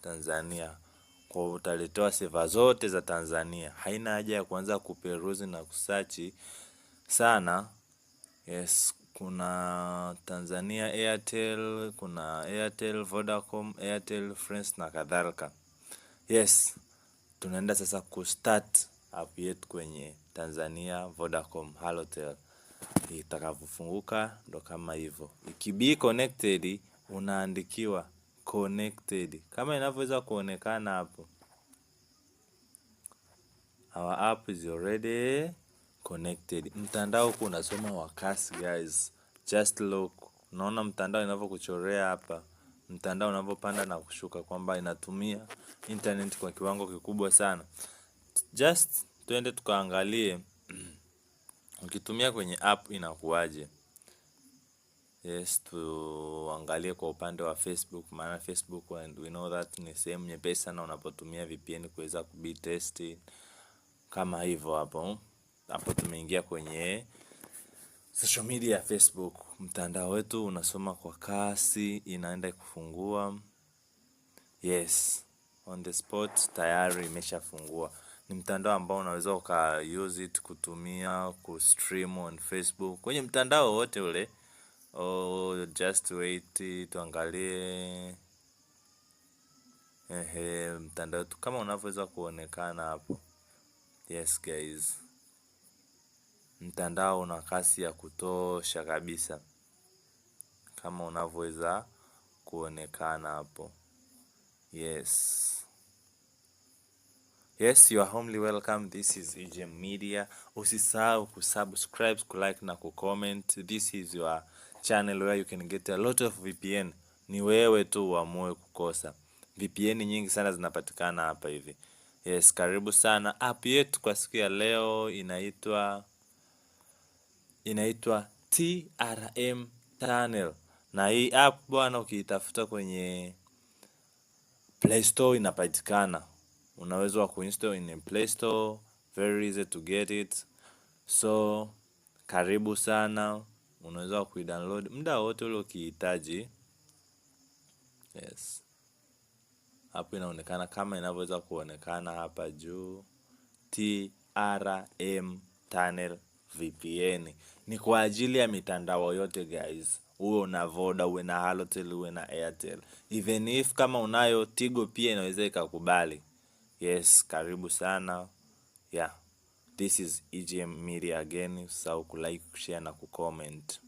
Tanzania. Kwa utalitoa seva zote za Tanzania. Haina haja ya kuanza kuperuzi na kusearch sana. Yes, kuna Tanzania Airtel, kuna Airtel, Vodacom, Airtel, France na kadhalika. Yes, tunaenda sasa kustart app yetu kwenye Tanzania Vodacom Halotel. Itakapofunguka ndo kama hivyo. Ikibi connected unaandikiwa connected kama inavyoweza kuonekana hapo. Our app is already connected. Mtandao huko unasoma wa kasi guys. Just look. Unaona mtandao inavyokuchorea hapa. Mtandao unavyopanda na kushuka kwamba inatumia internet kwa kiwango kikubwa sana. Just twende tukaangalie ukitumia kwenye app inakuaje. Yes, tuangalie kwa upande wa Facebook, maana Facebook and we know that ni sehemu nyepesi sana unapotumia VPN kuweza kubi test kama hivyo hapo. Hapo tumeingia kwenye social media ya Facebook. Mtandao wetu unasoma kwa kasi, inaenda kufungua. Yes, on the spot tayari imeshafungua. Ni mtandao ambao unaweza uka use it kutumia kustream on Facebook kwenye mtandao wote ule. Oh, just wait tuangalie mtandao tu kama unavyoweza kuonekana hapo. Yes guys, mtandao una kasi ya kutosha kabisa kama unavyoweza kuonekana hapo. Yes, you are humbly welcome. This is EJM Media. Usisahau kusubscribe, kulike na kucomment. This is your channel where you can get a lot of VPN. Ni wewe tu uamue kukosa. VPN nyingi sana zinapatikana hapa hivi. Yes, karibu sana. App yetu kwa siku ya leo inaitwa TRM Tunnel. Na hii app bwana ukiitafuta kwenye Play Store inapatikana. Unaweza kuinstall in Play Store, very easy to get it. So, karibu sana. Unaweza kuidownload muda wote ule ukihitaji. Yes. Hapo inaonekana kama inavyoweza kuonekana hapa juu. TRM Tunnel VPN. Ni kwa ajili ya mitandao yote guys. Uwe una Voda, uwe na Halotel, uwe na Airtel. Even if kama unayo Tigo pia inaweza ikakubali. Yes, karibu sana. Yeah. This is EJM Media again. Usisahau kulike, kushare na kucomment.